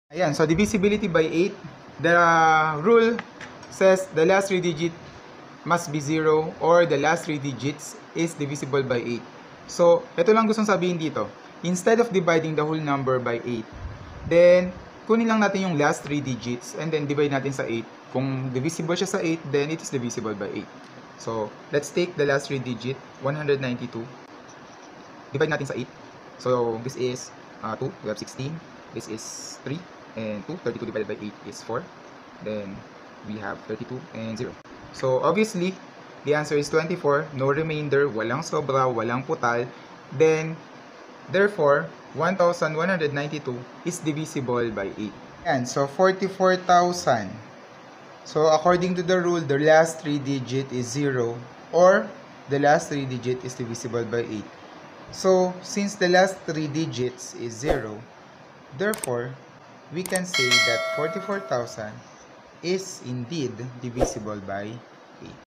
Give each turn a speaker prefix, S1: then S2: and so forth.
S1: Ayan, so divisibility by 8. The rule says the last 3 digit must be 0 or the last 3 digits is divisible by 8. So, ito lang gustong sabihin dito. Instead of dividing the whole number by 8, then kunin lang natin yung last 3 digits and then divide natin sa 8. Kung divisible siya sa 8, then it is divisible by 8. So, let's take the last 3 digit, 192. Divide natin sa 8. So, this is 2, we have 16. This is 3 and 2. 32 divided by 8 is 4. Then, we have 32 and 0. So, obviously, the answer is 24. No remainder, walang sobra, walang putal. Then, therefore, 1,192 is divisible by 8. And so, 44,000. So, according to the rule, the last 3 digit is 0 or the last 3 digit is divisible by 8. So, since the last 3 digits is 0, therefore, we can say that 44,000 is indeed divisible by 8.